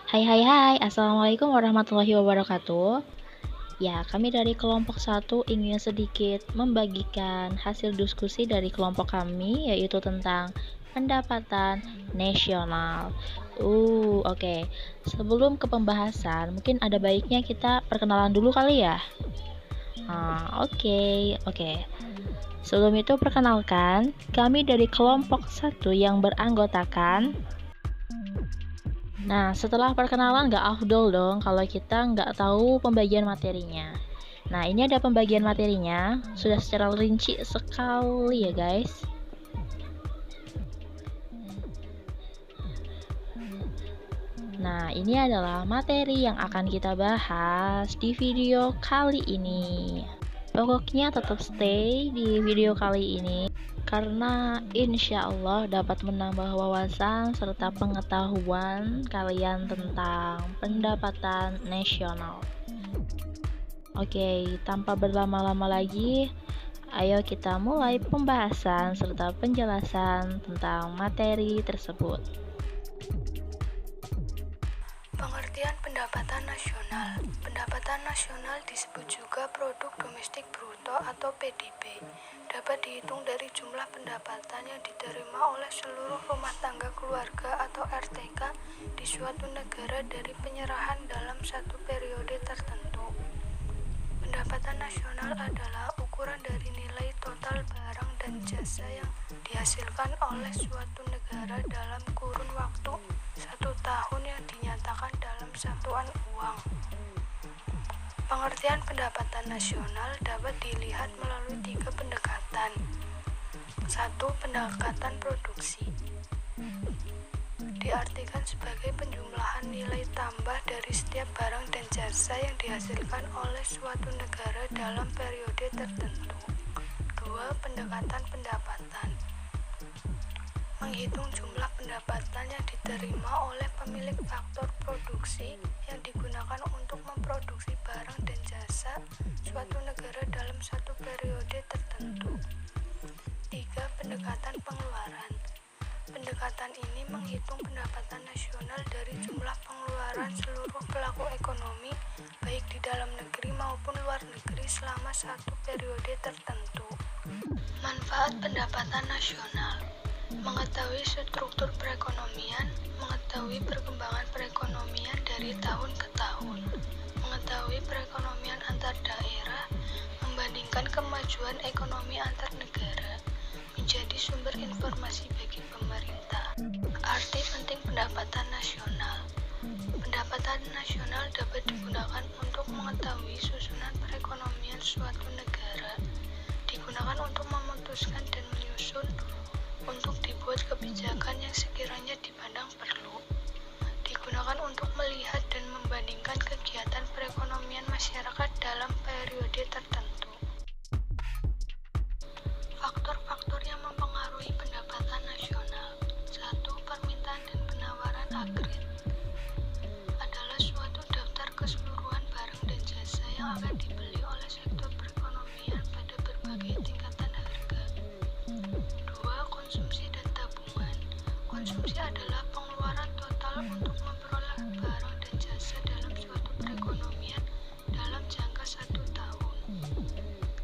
Hai, Assalamualaikum warahmatullahi wabarakatuh. Ya, kami dari kelompok satu ingin sedikit membagikan hasil diskusi dari kelompok kami, yaitu tentang pendapatan nasional. Oke. Sebelum ke pembahasan, mungkin ada baiknya kita perkenalan dulu kali ya. Oke. Sebelum itu perkenalkan, kami dari kelompok satu yang beranggotakan. Nah, setelah perkenalan nggak afdol dong kalau kita nggak tahu pembagian materinya. Nah, ini ada pembagian materinya, sudah secara rinci sekali ya guys. Nah, ini adalah materi yang akan kita bahas di video kali ini. Pokoknya tetap stay di video kali ini karena insya Allah dapat menambah wawasan serta pengetahuan kalian tentang pendapatan nasional. Oke, tanpa berlama-lama lagi, ayo kita mulai pembahasan serta penjelasan tentang materi tersebut. Pengertian pendapatan nasional. Pendapatan nasional disebut juga produk domestik bruto atau PDB. Dapat dihitung dari jumlah pendapatan yang diterima oleh seluruh rumah tangga keluarga atau RTK di suatu negara dari penyerahan dalam satu periode tertentu. Pendapatan nasional adalah ukuran dari nilai total barang dan jasa yang dihasilkan oleh suatu negara dalam kurun waktu 1 tahun yang dinyatakan dalam satuan uang. Pengertian pendapatan nasional dapat dilihat melalui 3 pendekatan. 1. Pendekatan produksi. Diartikan sebagai penjumlahan nilai tambah dari setiap barang dan jasa yang dihasilkan oleh suatu negara dalam periode tertentu. 2. Pendekatan pendapatan. Menghitung jumlah pendapatan yang diterima oleh pemilik faktor produksi yang digunakan untuk memproduksi barang dan jasa suatu negara dalam satu periode tertentu. 3. Pendekatan pengeluaran. Pendekatan ini menghitung pendapatan nasional dari jumlah pengeluaran seluruh pelaku ekonomi baik di dalam negeri maupun luar negeri selama satu periode tertentu. Manfaat pendapatan nasional. Mengetahui struktur perekonomian, mengetahui perkembangan perekonomian dari tahun ke tahun, mengetahui perekonomian antar daerah, membandingkan kemajuan ekonomi antar negara, menjadi sumber informasi bagi pemerintah. Arti penting pendapatan nasional. Pendapatan nasional dapat digunakan untuk mengetahui susunan perekonomian suatu negara, digunakan untuk memutuskan dan menyusun untuk dibuat kebijakan yang sekiranya dipandang perlu, digunakan untuk melihat dan membandingkan kegiatan perekonomian masyarakat dalam periode tertentu. Faktor-faktor yang mempengaruhi pendapatan nasional. 1. Permintaan dan penawaran agregat adalah suatu daftar keseluruhan barang dan jasa yang akan dibeli oleh sektor perekonomian pada berbagai tingkatan harga. 2. Konsumsi dan tabungan. Konsumsi adalah pengeluaran total untuk memperoleh barang dan jasa dalam suatu perekonomian dalam jangka 1 tahun.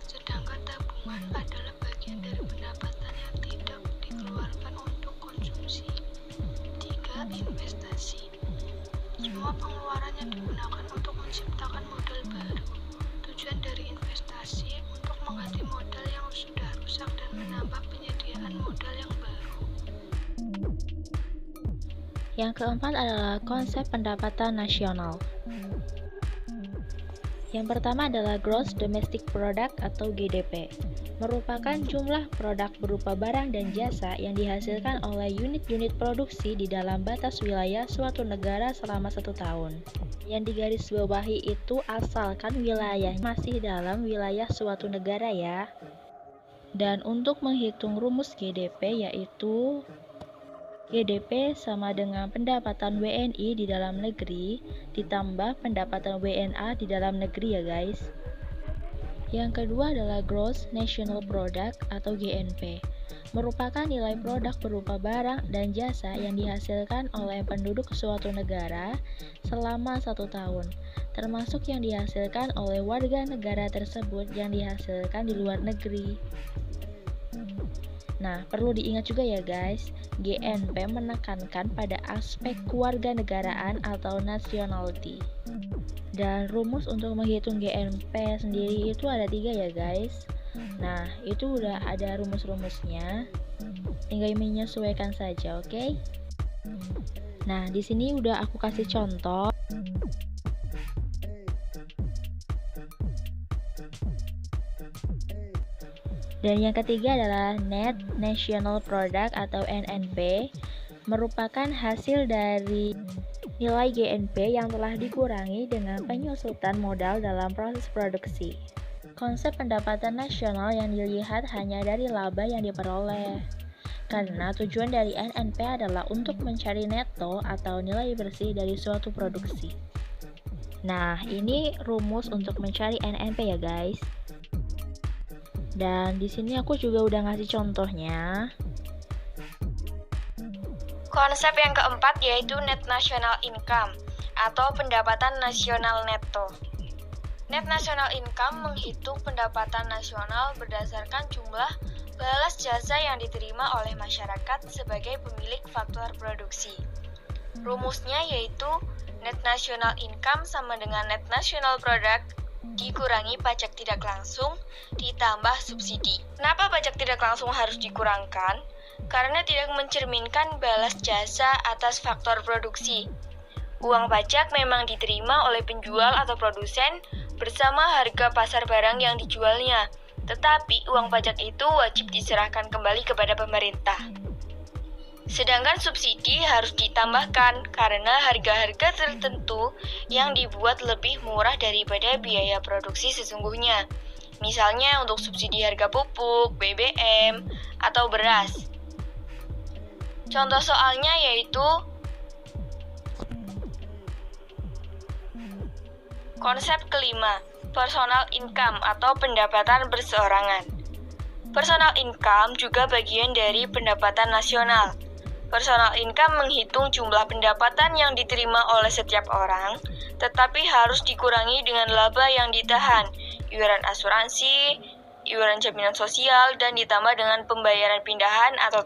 Sedangkan tabungan adalah bagian dari pendapatan yang tidak dikeluarkan untuk konsumsi. 3. Investasi. Semua pengeluaran yang digunakan untuk menciptakan modal baru. Tujuan dari investasi untuk mengganti modal yang sudah rusak dan menambah penyediaan modal yang baru. Yang keempat adalah konsep pendapatan nasional. Yang pertama adalah Gross Domestic Product atau GDP, merupakan jumlah produk berupa barang dan jasa yang dihasilkan oleh unit-unit produksi di dalam batas wilayah suatu negara selama 1 tahun. Yang digarisbawahi itu asalkan wilayah masih dalam wilayah suatu negara ya. Dan untuk menghitung rumus GDP yaitu GDP sama dengan pendapatan WNI di dalam negeri ditambah pendapatan WNA di dalam negeri ya guys. Yang kedua adalah Gross National Product atau GNP, merupakan nilai produk berupa barang dan jasa yang dihasilkan oleh penduduk suatu negara selama 1 tahun, termasuk yang dihasilkan oleh warga negara tersebut yang dihasilkan di luar negeri. Nah, perlu diingat juga ya guys, GNP menekankan pada aspek kewarganegaraan atau nationality. Dan rumus untuk menghitung GNP sendiri itu ada 3 ya guys. Nah, itu udah ada rumus-rumusnya. Tinggal menyesuaikan saja, oke? Nah, di sini udah aku kasih contoh. Dan yang ketiga adalah Net National Product atau NNP, merupakan hasil dari nilai GNP yang telah dikurangi dengan penyusutan modal dalam proses produksi. Konsep pendapatan nasional yang dilihat hanya dari laba yang diperoleh, karena tujuan dari NNP adalah untuk mencari neto atau nilai bersih dari suatu produksi. Nah, ini rumus untuk mencari NNP ya guys. Dan di sini aku juga udah ngasih contohnya. Konsep yang keempat yaitu Net National Income atau pendapatan nasional neto. Net National Income menghitung pendapatan nasional berdasarkan jumlah balas jasa yang diterima oleh masyarakat sebagai pemilik faktor produksi. Rumusnya yaitu Net National Income sama dengan Net National Product dikurangi pajak tidak langsung ditambah subsidi. Kenapa pajak tidak langsung harus dikurangkan? Karena tidak mencerminkan balas jasa atas faktor produksi. Uang pajak memang diterima oleh penjual atau produsen bersama harga pasar barang yang dijualnya, tetapi uang pajak itu wajib diserahkan kembali kepada pemerintah. Sedangkan subsidi harus ditambahkan karena harga-harga tertentu yang dibuat lebih murah daripada biaya produksi sesungguhnya. Misalnya untuk subsidi harga pupuk, BBM, atau beras. Contoh soalnya yaitu konsep kelima, personal income atau pendapatan perseorangan. Personal income juga bagian dari pendapatan nasional. Personal income menghitung jumlah pendapatan yang diterima oleh setiap orang, tetapi harus dikurangi dengan laba yang ditahan, iuran asuransi, iuran jaminan sosial, dan ditambah dengan pembayaran pindahan atau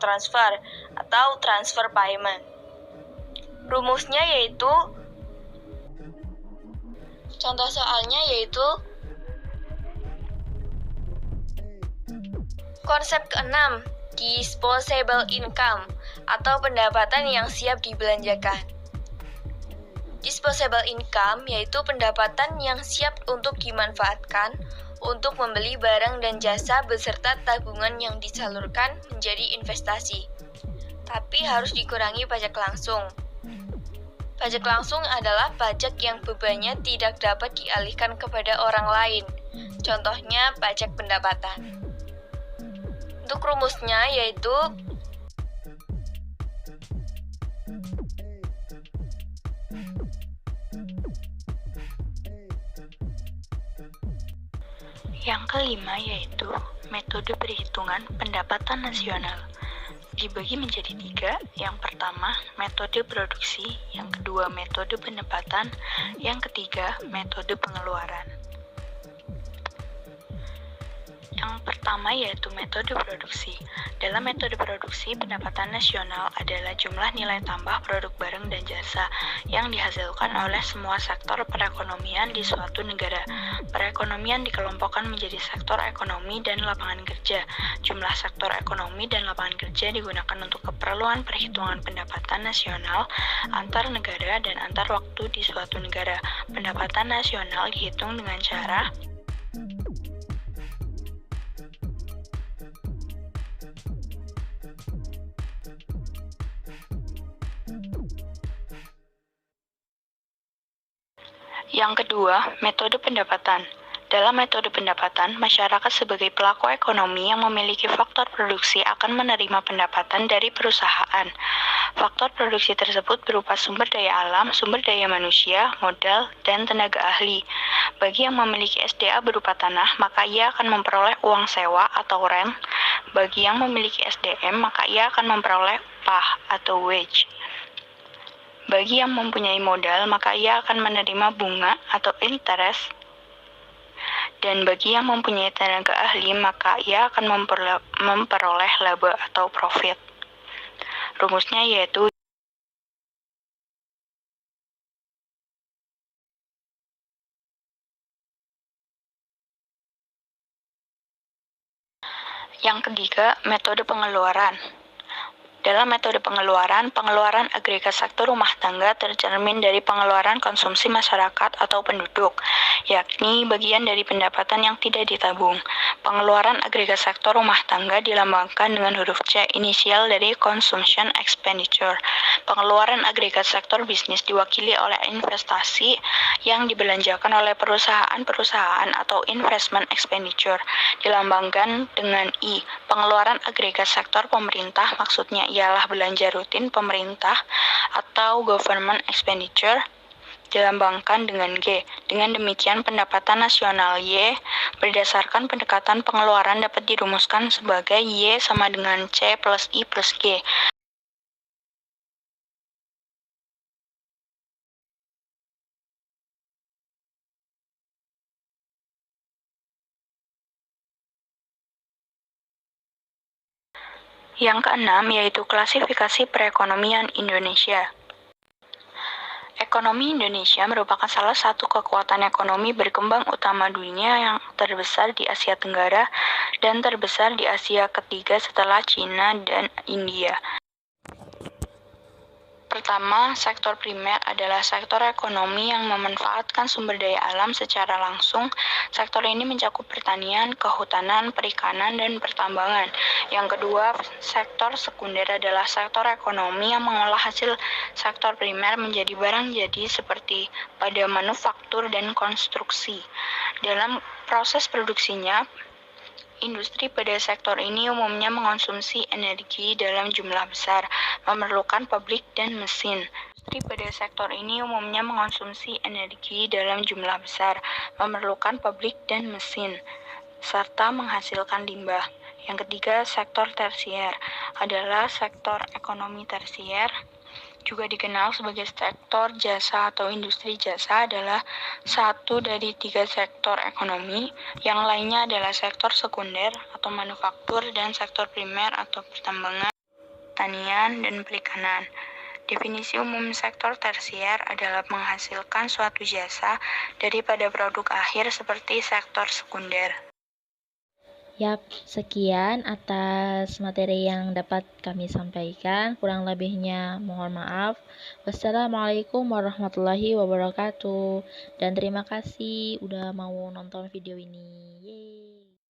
transfer payment. Rumusnya yaitu, contoh soalnya yaitu konsep keenam, disposable income atau pendapatan yang siap dibelanjakan. Disposable income yaitu pendapatan yang siap untuk dimanfaatkan untuk membeli barang dan jasa beserta tabungan yang disalurkan menjadi investasi. Tapi harus dikurangi pajak langsung. Pajak langsung adalah pajak yang bebannya tidak dapat dialihkan kepada orang lain. Contohnya pajak pendapatan. Untuk rumusnya yaitu yang kelima yaitu metode perhitungan pendapatan nasional. Dibagi menjadi 3, yang pertama metode produksi, yang kedua metode pendapatan, yang ketiga metode pengeluaran. Yang pertama yaitu metode produksi. Dalam metode produksi, pendapatan nasional adalah jumlah nilai tambah produk barang dan jasa yang dihasilkan oleh semua sektor perekonomian di suatu negara. Perekonomian dikelompokkan menjadi sektor ekonomi dan lapangan kerja. Jumlah sektor ekonomi dan lapangan kerja digunakan untuk keperluan perhitungan pendapatan nasional antar negara dan antar waktu di suatu negara. Pendapatan nasional dihitung dengan cara yang kedua, metode pendapatan. Dalam metode pendapatan, masyarakat sebagai pelaku ekonomi yang memiliki faktor produksi akan menerima pendapatan dari perusahaan. Faktor produksi tersebut berupa sumber daya alam, sumber daya manusia, modal, dan tenaga ahli. Bagi yang memiliki SDA berupa tanah, maka ia akan memperoleh uang sewa atau rent. Bagi yang memiliki SDM, maka ia akan memperoleh upah atau wage. Bagi yang mempunyai modal, maka ia akan menerima bunga atau interest. Dan bagi yang mempunyai tenaga ahli, maka ia akan memperoleh laba atau profit. Rumusnya yaitu yang ketiga, metode pengeluaran. Dalam metode pengeluaran agregat sektor rumah tangga tercermin dari pengeluaran konsumsi masyarakat atau penduduk, yakni bagian dari pendapatan yang tidak ditabung. Pengeluaran agregat sektor rumah tangga dilambangkan dengan huruf C, inisial dari consumption expenditure. Pengeluaran agregat sektor bisnis diwakili oleh investasi yang dibelanjakan oleh perusahaan-perusahaan atau investment expenditure, dilambangkan dengan I. Pengeluaran agregat sektor pemerintah maksudnya ialah belanja rutin pemerintah atau government expenditure, dilambangkan dengan G. Dengan demikian, pendapatan nasional Y berdasarkan pendekatan pengeluaran dapat dirumuskan sebagai Y sama dengan C plus I plus G. Yang keenam yaitu klasifikasi perekonomian Indonesia. Ekonomi Indonesia merupakan salah satu kekuatan ekonomi berkembang utama dunia yang terbesar di Asia Tenggara dan terbesar di Asia ketiga setelah Cina dan India. Pertama, sektor primer adalah sektor ekonomi yang memanfaatkan sumber daya alam secara langsung. Sektor ini mencakup pertanian, kehutanan, perikanan, dan pertambangan. Yang kedua, sektor sekunder adalah sektor ekonomi yang mengolah hasil sektor primer menjadi barang jadi seperti pada manufaktur dan konstruksi. Dalam proses produksinya, industri pada sektor ini umumnya mengonsumsi energi dalam jumlah besar, memerlukan pabrik dan mesin. Industri pada sektor ini umumnya mengonsumsi energi dalam jumlah besar, memerlukan pabrik dan mesin, serta menghasilkan limbah. Yang ketiga, sektor tersier adalah sektor ekonomi tersier, juga dikenal sebagai sektor jasa atau industri jasa, adalah satu dari 3 sektor ekonomi. Yang lainnya adalah sektor sekunder atau manufaktur dan sektor primer atau pertambangan, pertanian, dan perikanan. Definisi umum sektor tersier adalah menghasilkan suatu jasa daripada produk akhir seperti sektor sekunder. Yap, sekian atas materi yang dapat kami sampaikan. Kurang lebihnya mohon maaf. Wassalamualaikum warahmatullahi wabarakatuh. Dan terima kasih udah mau nonton video ini. Yeay.